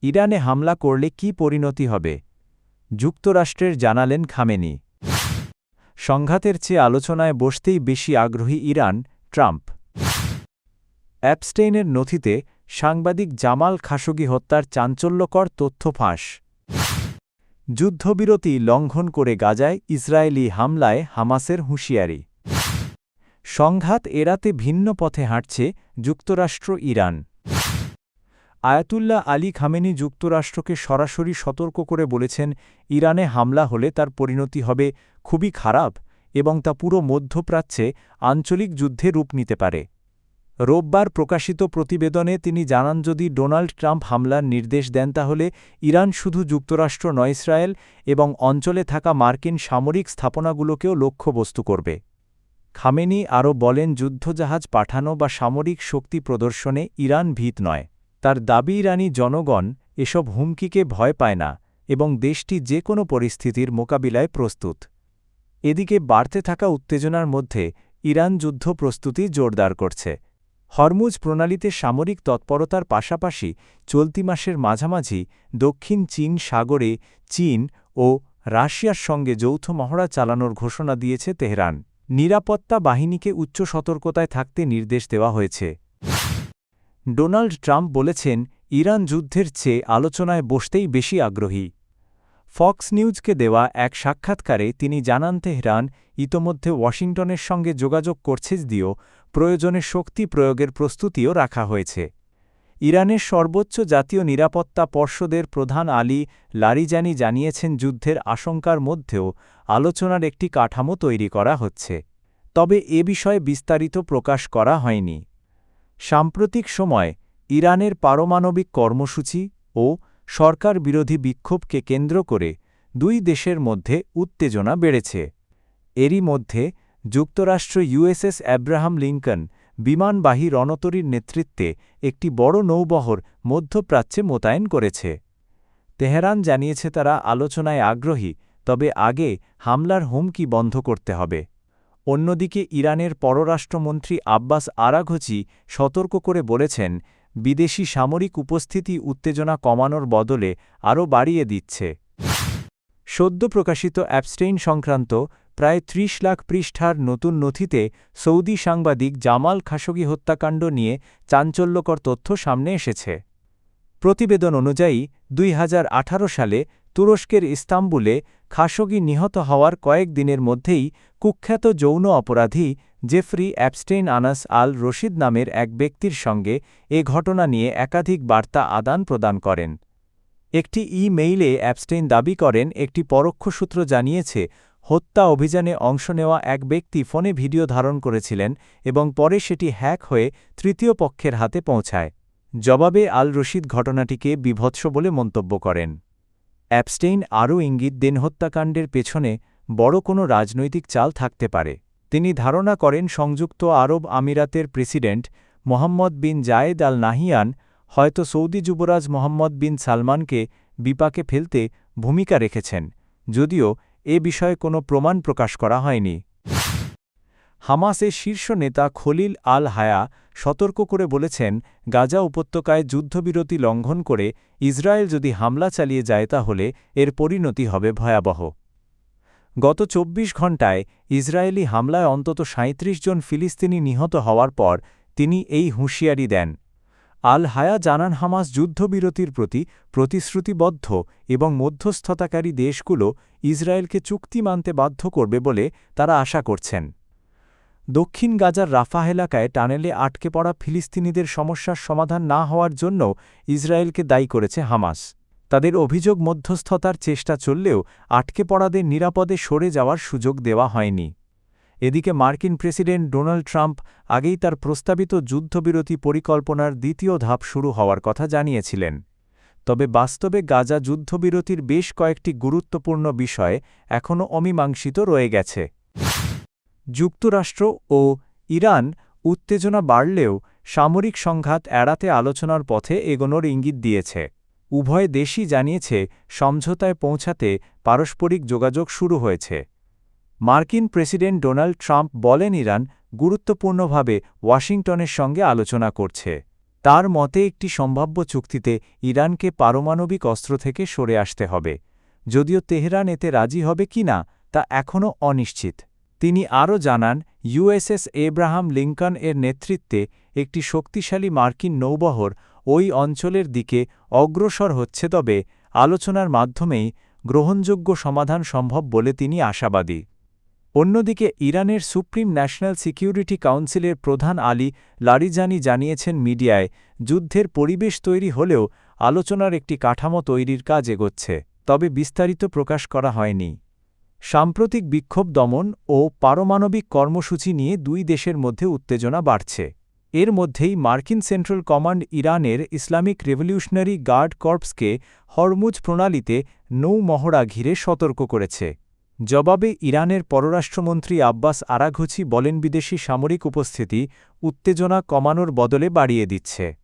ইরানে হামলা করলে কী পরিণতি হবে? যুক্তরাষ্ট্রের জানালেন খামেনি। সংঘাতের চেয়ে আলোচনায় বসতেই বেশি আগ্রহী ইরান, ট্রাম্প। অ্যাপস্টেইনের নথিতে সাংবাদিক জামাল খাশোগি হত্যার চাঞ্চল্যকর তথ্য ফাঁস। যুদ্ধবিরতি লঙ্ঘন করে গাজায় ইসরায়েলি হামলায় হামাসের হুঁশিয়ারি। সংঘাত এড়াতে ভিন্ন পথে হাঁটছে যুক্তরাষ্ট্র, ইরান। আয়াতুল্লাহ আলী খামেনি যুক্তরাষ্ট্রকে সরাসরি সতর্ক করে বলেছেন, ইরানে হামলা হলে তার পরিণতি হবে খুবই খারাপ এবং তা পুরো মধ্যপ্রাচ্যে আঞ্চলিক যুদ্ধে রূপ নিতে পারে। রোববার প্রকাশিত প্রতিবেদনে তিনি জানান, যদি ডোনাল্ড ট্রাম্প হামলার নির্দেশ দেন তাহলে ইরান শুধু যুক্তরাষ্ট্র নয়, ইসরায়েল এবং অঞ্চলে থাকা মার্কিন সামরিক স্থাপনাগুলোকেও লক্ষ্যবস্তু করবে। খামেনি আরও বলেন, যুদ্ধজাহাজ পাঠানো বা সামরিক শক্তি প্রদর্শনে ইরান ভীত নয়। তার দাবি, ইরানি জনগণ এসব হুমকিকে ভয় পায় না এবং দেশটি যে কোনো পরিস্থিতির মোকাবিলায় প্রস্তুত। এদিকে বাড়তে থাকা উত্তেজনার মধ্যে ইরান যুদ্ধ প্রস্তুতি জোরদার করছে। হরমুজ প্রণালীতে সামরিক তৎপরতার পাশাপাশি চলতি মাসের মাঝামাঝি দক্ষিণ চীন সাগরে চীন ও রাশিয়ার সঙ্গে যৌথ মহড়া চালানোর ঘোষণা দিয়েছে তেহরান। নিরাপত্তা বাহিনীকে উচ্চ সতর্কতায় থাকতে নির্দেশ দেওয়া হয়েছে। ডোনাল্ড ট্রাম্প বলেছেন, ইরান যুদ্ধের চেয়ে আলোচনায় বসতেই বেশি আগ্রহী। ফক্স নিউজকে দেওয়া এক সাক্ষাৎকারে তিনি জানান, তেহরান ইতোমধ্যে ওয়াশিংটনের সঙ্গে যোগাযোগ করছে, যদিও প্রয়োজনে শক্তি প্রয়োগের প্রস্তুতিও রাখা হয়েছে। ইরানের সর্বোচ্চ জাতীয় নিরাপত্তা পর্ষদের প্রধান আলী লারিজানি জানিয়েছেন, যুদ্ধের আশঙ্কার মধ্যেও আলোচনার একটি কাঠামো তৈরি করা হচ্ছে, তবে এ বিষয়ে বিস্তারিত প্রকাশ করা হয়নি। সাম্প্রতিক সময়ে ইরানের পারমাণবিক কর্মসূচি ও সরকার বিরোধী বিক্ষোভকে কেন্দ্র করে দুই দেশের মধ্যে উত্তেজনা বেড়েছে। এরই মধ্যে যুক্তরাষ্ট্র ইউএসএস অ্যাব্রাহাম লিঙ্কন বিমানবাহী রণতরীর নেতৃত্বে একটি বড় নৌবহর মধ্যপ্রাচ্যে মোতায়েন করেছে। তেহরান জানিয়েছে তারা আলোচনায় আগ্রহী, তবে আগে হামলার হুমকি বন্ধ করতে হবে। অন্যদিকে ইরানের পররাষ্ট্রমন্ত্রী আব্বাস আরাঘচি সতর্ক করে বলেছেন, বিদেশি সামরিক উপস্থিতি উত্তেজনা কমানোর বদলে আরও বাড়িয়ে দিচ্ছে। সদ্য প্রকাশিত অ্যাপস্টেইন সংক্রান্ত প্রায় ৩০ লাখ পৃষ্ঠার নতুন নথিতে সৌদি সাংবাদিক জামাল খাশোগি হত্যাকাণ্ড নিয়ে চাঞ্চল্যকর তথ্য সামনে এসেছে। প্রতিবেদন অনুযায়ী ২০১৮ সালে তুরস্কের ইস্তাম্বুলে খাশোগি নিহত হওয়ার কয়েক দিনের মধ্যেই কুখ্যাত যৌন অপরাধী জেফরি অ্যাপস্টেইন আনাস আল রশিদ নামের এক ব্যক্তির সঙ্গে এ ঘটনা নিয়ে একাধিক বার্তা আদান প্রদান করেন। একটি ই-মেইলে অ্যাপস্টেইন দাবি করেন, একটি পরোক্ষ সূত্র জানিয়েছে, হত্যা অভিযানে অংশ নেওয়া এক ব্যক্তি ফোনে ভিডিও ধারণ করেছিলেন এবং পরে সেটি হ্যাক হয়ে তৃতীয় পক্ষের হাতে পৌঁছায়। জবাবে আল রশিদ ঘটনাটিকে বিভৎস বলে মন্তব্য করেন। অ্যাপস্টেইন আরও ইঙ্গিত দেন, হত্যাকাণ্ডের পেছনে বড় কোনো রাজনৈতিক চাল থাকতে পারে। তিনি ধারণা করেন, সংযুক্ত আরব আমিরাতের প্রেসিডেন্ট মোহাম্মদ বিন জায়েদ আল নাহিয়ান হয়তো সৌদি যুবরাজ মোহাম্মদ বিন সালমানকে বিপাকে ফেলতে ভূমিকা রেখেছেন, যদিও এ বিষয়ে কোনো প্রমাণ প্রকাশ করা হয়নি। হামাসের শীর্ষ নেতা খলিল আল হায়া সতর্ক করে বলেছেন, গাজা উপত্যকায় যুদ্ধবিরতি লঙ্ঘন করে ইসরায়েল যদি হামলা চালিয়ে যায় তাহলে এর পরিণতি হবে ভয়াবহ। গত ২৪ ঘণ্টায় ইসরায়েলি হামলায় অন্তত ৩৭ জন ফিলিস্তিনি নিহত হওয়ার পর তিনি এই হুঁশিয়ারি দেন। আল হায়া জানান, হামাস যুদ্ধবিরতির প্রতি প্রতিশ্রুতিবদ্ধ এবং মধ্যস্থতাকারী দেশগুলো ইসরায়েলকে চুক্তি মানতে বাধ্য করবে বলে তারা আশা করছেন। দক্ষিণ গাজার রাফাহ এলাকায় টানেলে আটকে পড়া ফিলিস্তিনিদের সমস্যার সমাধান না হওয়ার জন্য ইসরায়েলকে দায়ী করেছে হামাস। তাদের অভিযোগ, মধ্যস্থতার চেষ্টা চললেও আটকে পড়াদের নিরাপদে সরে যাওয়ার সুযোগ দেওয়া হয়নি। এদিকে মার্কিন প্রেসিডেন্ট ডোনাল্ড ট্রাম্প আগেই তার প্রস্তাবিত যুদ্ধবিরতি পরিকল্পনার দ্বিতীয় ধাপ শুরু হওয়ার কথা জানিয়েছিলেন। তবে বাস্তবে গাজা যুদ্ধবিরতির বেশ কয়েকটি গুরুত্বপূর্ণ বিষয় এখনও অমীমাংসিত রয়ে গেছে। যুক্তরাষ্ট্র ও ইরান উত্তেজনা বাড়লেও সামরিক সংঘাত এড়াতে আলোচনার পথে এগোনোর ইঙ্গিত দিয়েছে। উভয় দেশই জানিয়েছে, সমঝোতায় পৌঁছাতে পারস্পরিক যোগাযোগ শুরু হয়েছে। মার্কিন প্রেসিডেন্ট ডোনাল্ড ট্রাম্প বলেন, ইরান গুরুত্বপূর্ণভাবে ওয়াশিংটনের সঙ্গে আলোচনা করছে। তার মতে একটি সম্ভাব্য চুক্তিতে ইরানকে পারমাণবিক অস্ত্র থেকে সরে আসতে হবে। যদিও তেহরান এতে রাজি হবে কিনা তা এখনও অনিশ্চিত। তিনি আরও জানান, ইউএসএস এব্রাহাম লিঙ্কন এর নেতৃত্বে একটি শক্তিশালী মার্কিন নৌবহর ওই অঞ্চলের দিকে অগ্রসর হচ্ছে, তবে আলোচনার মাধ্যমেই গ্রহণযোগ্য সমাধান সম্ভব বলে তিনি আশাবাদী। অন্যদিকে ইরানের সুপ্রিম ন্যাশনাল সিকিউরিটি কাউন্সিলের প্রধান আলী লারিজানি জানিয়েছেন, মিডিয়ায় যুদ্ধের পরিবেশ তৈরি হলেও আলোচনার একটি কাঠামো তৈরির কাজ এগোচ্ছে, তবে বিস্তারিত প্রকাশ করা হয়নি। সাম্প্রতিক বিক্ষোভ দমন ও পারমাণবিক কর্মসূচি নিয়ে দুই দেশের মধ্যে উত্তেজনা বাড়ছে। এর মধ্যেই মার্কিন সেন্ট্রাল কমান্ড ইরানের ইসলামিক রেভলিউশনারি গার্ড কর্পসকে হরমুজ প্রণালীতে নৌ-মহড়া ঘিরে সতর্ক করেছে। জবাবে ইরানের পররাষ্ট্রমন্ত্রী আব্বাস আরাঘচি বলেন, বিদেশি সামরিক উপস্থিতি উত্তেজনা কমানোর বদলে বাড়িয়ে দিচ্ছে।